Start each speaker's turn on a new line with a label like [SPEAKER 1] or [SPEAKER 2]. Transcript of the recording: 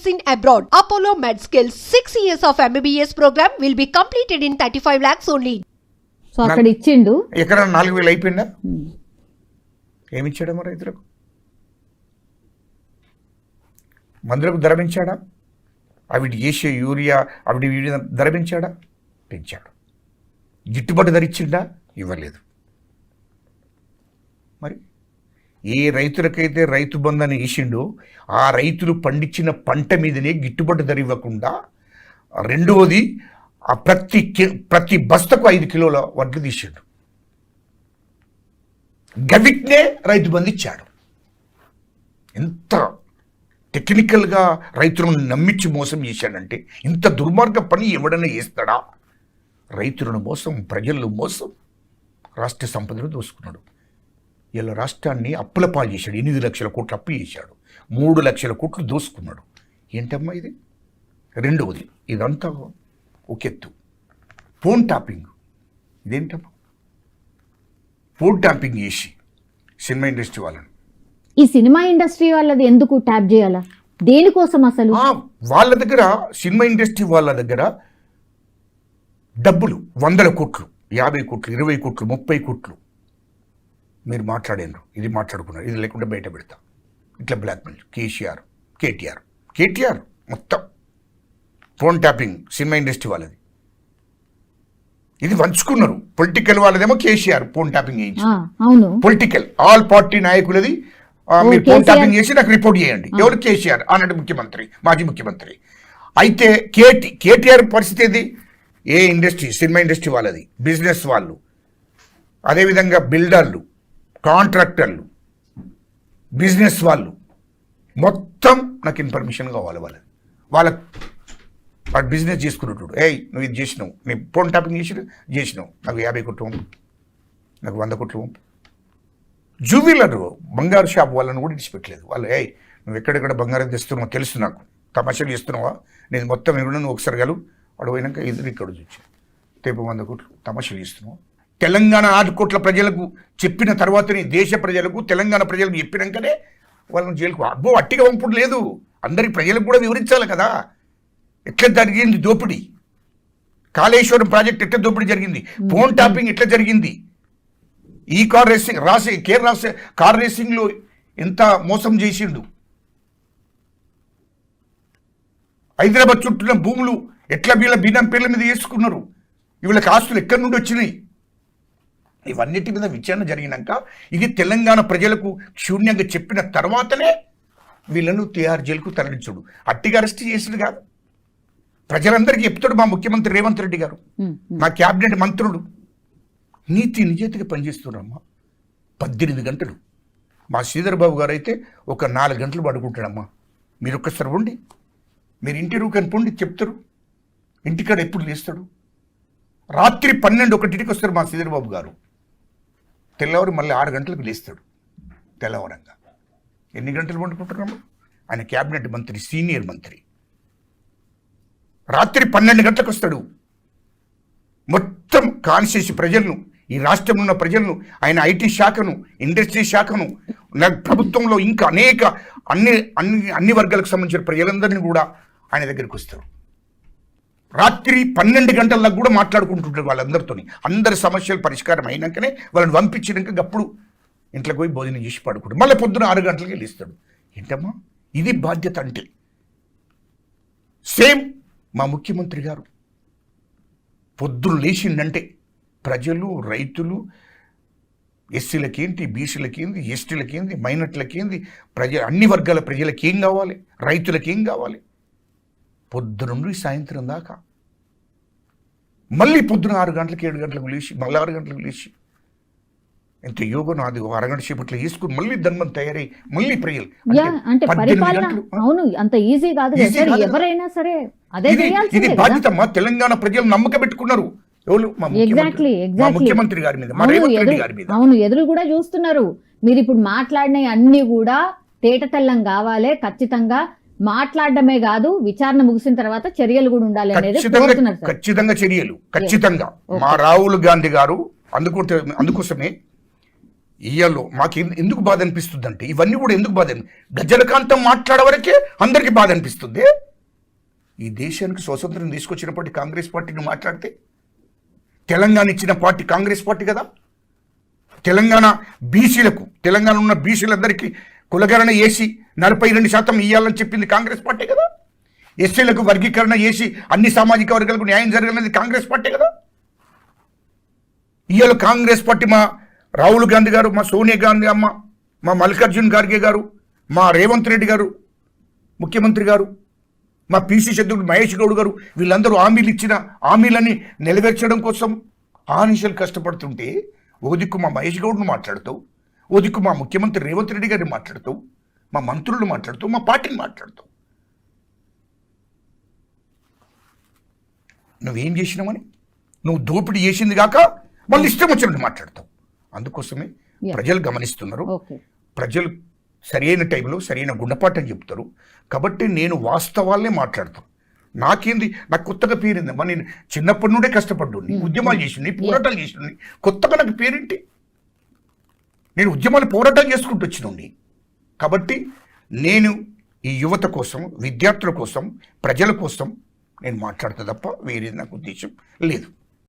[SPEAKER 1] medicine abroad. Apollo MedSkill 6 years of MBBS program will be completed in 35 lakhs only.
[SPEAKER 2] So అక్కడ ఇచ్చిండు.
[SPEAKER 3] ఎక్కడ 4,000 అయిపోయిందా? ఏమిచ్చాడమ్మా రైతులకు? మందులకు ధర పెంచాడా? అవిటి చేసే యూరియా అవిటి ధర పెంచాడా? పెంచాడు. గిట్టుబాటు ధర ఇచ్చిండా? ఇవ్వలేదు. మరి ఏ రైతులకైతే రైతు బంధాన్ని వేసిండో ఆ రైతులు పండించిన పంట మీదనే గిట్టుబాటు ధర ఇవ్వకుండా, రెండవది ఆ ప్రతి బస్తకు 5 కిలోల వడ్లు తీసాడు. గవిట్నే రైతు బంధు ఇచ్చాడు. ఎంత టెక్నికల్గా రైతులను నమ్మించి మోసం చేశాడంటే, ఇంత దుర్మార్గ పని ఎవడన్నా చేస్తాడా? రైతులను మోసం, ప్రజలను మోసం, రాష్ట్ర సంపదను దోసుకున్నాడు. ఇలా రాష్ట్రాన్ని అప్పుల పాలు చేశాడు. 8 లక్షల కోట్లు అప్పు చేశాడు. 3 లక్షల కోట్లు దోసుకున్నాడు. ఏంటమ్మా ఇది? రెండవది ఇదంతా ఒకెత్తు. Phone tapping. ఇదేంటమ్మా? ఫోన్ ట్యాపింగ్ చేసి సినిమా ఇండస్ట్రీ వాళ్ళని,
[SPEAKER 2] ఈ సినిమా ఇండస్ట్రీ వాళ్ళది ఎందుకు ట్యాప్ చేయాలా? దేనికోసం అసలు?
[SPEAKER 3] వాళ్ళ దగ్గర, సినిమా ఇండస్ట్రీ వాళ్ళ దగ్గర డబ్బులు 100 కోట్లు, 50 కోట్లు, 20 కోట్లు, 30 కోట్లు మీరు మాట్లాడారు, ఇది మాట్లాడుకున్నారు, ఇది లేకుండా బయట పెడతా, ఇట్లా బ్లాక్మెయిల్. కేటీఆర్ మొత్తం ఫోన్ ట్యాపింగ్ సినిమా ఇండస్ట్రీ వాళ్ళది. ఇది వంచుకున్నారు. పొలిటికల్ వాళ్ళదేమో కేసీఆర్ ఫోన్ ట్యాపింగ్ చేయించి, పొలిటికల్ ఆల్ పార్టీ నాయకులది మీరు ఫోన్ ట్యాపింగ్ చేసి నాకు రిపోర్ట్ చేయండి. ఎవరు? కేసీఆర్, ఆనాటి ముఖ్యమంత్రి, మాజీ ముఖ్యమంత్రి. అయితే కేటీఆర్ పరిస్థితి ఏది? ఏ ఇండస్ట్రీ? సినిమా ఇండస్ట్రీ వాళ్ళది, బిజినెస్ వాళ్ళు, అదేవిధంగా బిల్డర్లు, కాంట్రాక్టర్లు, బిజినెస్ వాళ్ళు మొత్తం నాకు ఇన్ఫర్మేషన్ కావాలి. వాళ్ళకి వాడు బిజినెస్ చేసుకున్నట్టు, నువ్వు ఇది చేసినావు, నీ ఫోన్ ట్యాపింగ్ చేసినావు, నాకు 50 కోట్లు, నాకు 100 కోట్లు. జూవెలర్ బంగారు షాప్ వాళ్ళని కూడా ఇచ్చిపెట్టలేదు. వాళ్ళు నువ్వు ఎక్కడెక్కడ బంగారం తెస్తున్నావు తెలుసు, నాకు తమాషాలు చేస్తున్నావా, నేను మొత్తం ఎవరు నువ్వు ఒకసారి గలు వాడు పోయినాక ఎదురు ఇక్కడ చూసి రేపు 100 కోట్లు తమాషాలు చేస్తున్నావు. తెలంగాణ 6 కోట్ల ప్రజలకు చెప్పిన తర్వాతనే, దేశ ప్రజలకు, తెలంగాణ ప్రజలకు చెప్పినాకనే వాళ్ళని జైలుకు. అబ్బో అట్టిగా పంపుడు లేదు, అందరికి ప్రజలకు కూడా వివరించాలి కదా ఎట్లా జరిగింది దోపిడీ. కాళేశ్వరం ప్రాజెక్ట్ ఎట్లా దోపిడీ జరిగింది, ఫోన్ ట్యాపింగ్ ఎట్లా జరిగింది, ఈ కార్ రేసింగ్ కార్ రేసింగ్లో ఎంత మోసం చేసిండు, హైదరాబాద్ చుట్టూన్న భూములు ఎట్లా వీళ్ళ బినం పేర్ల మీద చేసుకున్నారు, వీళ్ళకి ఆస్తులు ఎక్కడి నుండి వచ్చినాయి, ఇవన్నిటి మీద విచారణ జరిగినాక ఇది తెలంగాణ ప్రజలకు శూన్యంగా చెప్పిన తర్వాతనే వీళ్ళను తిహార్ జైలుకు తరలించుడు. అట్టిగా అరెస్ట్ చేసిడు కాదు, ప్రజలందరికీ చెప్తాడు మా ముఖ్యమంత్రి రేవంత్ రెడ్డి గారు, మా క్యాబినెట్ మంత్రులు నీతి నిజాయితీగా పనిచేస్తున్నారమ్మా. 18 గంటలు. మా శ్రీధర్ బాబు గారు అయితే ఒక 4 గంటలు పడుకుంటాడమ్మా. మీరు ఒక్కసారి ఉండి, మీరు ఇంటి రూకని పొండి చెప్తారు, ఇంటికాడ ఎప్పుడు లేస్తాడు? రాత్రి 12-1కి వస్తారు మా శ్రీధర్ బాబు గారు. తెల్లవారు మళ్ళీ 6 గంటలకు లేస్తాడు. తెల్లవారంగా ఎన్ని గంటలు పండుకుంటున్నాము? ఆయన క్యాబినెట్ మంత్రి, సీనియర్ మంత్రి. రాత్రి 12 గంటలకు వస్తాడు. మొత్తం కాన్షియస్ ప్రజలను, ఈ రాష్ట్రంలో ఉన్న ప్రజలను, ఆయన ఐటీ శాఖను, ఇండస్ట్రీ శాఖను, ప్రభుత్వంలో ఇంకా అనేక అన్ని వర్గాలకు సంబంధించిన ప్రజలందరినీ కూడా ఆయన దగ్గరికి వస్తారు. రాత్రి 12 గంటలకు కూడా మాట్లాడుకుంటుంటారు వాళ్ళందరితో. అందరి సమస్యలు పరిష్కారం అయినాకనే వాళ్ళని పంపించినాక అప్పుడు ఇంట్లోకి పోయి భోజనం చేసి పడుకుంటాడు. మళ్ళీ పొద్దున 6 గంటలకి వెళ్ళిస్తాడు. ఏంటమ్మా ఇది బాధ్యత అంటే? సేమ్ మా ముఖ్యమంత్రి గారు పొద్దున్న లేచిందంటే ప్రజలు, రైతులు, ఎస్సీలకేంటి, బీసీలకేంది, ఎస్టీలకేంది, మైనార్టీలకేంది, అన్ని వర్గాల ప్రజలకి ఏం కావాలి, రైతులకి ఏం కావాలి, పొద్దున నుండి సాయంత్రం దాకా మళ్ళీ పొద్దున 6 గంటలకు 7 గంటలకు లేచి మళ్ళీ 6 గంటలకు లేచి ఎంత యోగం నాది. 1 అరగంట సేపట్లో వేసుకుని మళ్ళీ ధర్మం తయారై మళ్ళీ ప్రజలు ఇది బాధ్యత. మా తెలంగాణ ప్రజలు నమ్మకం పెట్టుకున్నారు ఎవరు? మా ముఖ్యమంత్రి గారి మీద, మా రేవంత్ రెడ్డి గారి మీద.
[SPEAKER 2] అవును, ఎదురు కూడా చూస్తున్నారు. మీరు ఇప్పుడు మాట్లాడిన అన్ని కూడా తేట తెల్లం కావాలి. ఖచ్చితంగా మాట్లాడడమే కాదు, విచారణ ముగిసిన తర్వాత చర్యలు కూడా ఉండాలి అనేది
[SPEAKER 3] ఖచ్చితంగా చర్యలు ఖచ్చితంగా. మా రాహుల్ గాంధీ గారు అందుకోసమే ఇయ్యాలో మాకు ఎందుకు బాధ అనిపిస్తుంది అంటే ఇవన్నీ కూడా ఎందుకు బాధ గజలకాంతం మాట్లాడవరకే అందరికీ బాధ అనిపిస్తుంది. ఈ దేశానికి స్వాతంత్రం తీసుకొచ్చినప్పటి కాంగ్రెస్ పార్టీని మాట్లాడితే తెలంగాణ ఇచ్చిన పార్టీ కాంగ్రెస్ పార్టీ కదా. తెలంగాణ బీసీలకు తెలంగాణ ఉన్న బీసీలందరికీ కులగణన చేసి 42% ఇవ్వాలని చెప్పింది కాంగ్రెస్ పార్టీ కదా. ఎస్సీలకు వర్గీకరణ చేసి అన్ని సామాజిక వర్గాలకు న్యాయం జరగాలనేది కాంగ్రెస్ పార్టీ కదా. ఇవాళ కాంగ్రెస్ పార్టీ మా రాహుల్ గాంధీ గారు, మా సోనియా గాంధీ అమ్మ, మా మల్లికార్జున్ ఖార్గే గారు, మా రేవంత్ రెడ్డి గారు ముఖ్యమంత్రి గారు, మా పిసి చంద్రుడు మహేష్ గౌడ్ గారు వీళ్ళందరూ హామీలు ఇచ్చిన హామీలని నెరవేర్చడం కోసం ఆనిషలు కష్టపడుతుంటే ఓ దిక్కు మా మహేష్ గౌడ్ను మాట్లాడుతావు, ఓ దిక్కు మా ముఖ్యమంత్రి రేవంత్ రెడ్డి గారిని మాట్లాడుతావు, మా మంత్రులను మాట్లాడుతావు, మా పార్టీని మాట్లాడుతావు. నువ్వేం చేసినావని నువ్వు దోపిడీ చేసింది కాక వాళ్ళు ఇష్టం వచ్చినట్టు మాట్లాడతావు. అందుకోసమే ప్రజలు గమనిస్తున్నారు. ప్రజలు సరైన టైంలో సరైన గుణపాఠం చెప్తారు. కాబట్టి నేను వాస్తవాలనే మాట్లాడతాను. నాకేంది, నాకు కొత్తగా పేరిందమ్మా. నేను చిన్నప్పటి నుండే కష్టపడ్డాను, ఉద్యమాలు చేసింది, పోరాటాలు చేసింది. కొత్తగా నాకు పేరేంటి? నేను ఉద్యమాలు పోరాటాలు చేసుకుంటూ వచ్చినండి. కాబట్టి నేను ఈ యువత కోసం, విద్యార్థుల కోసం, ప్రజల కోసం నేను మాట్లాడతా తప్ప వేరేది నాకు ఉద్దేశం లేదు.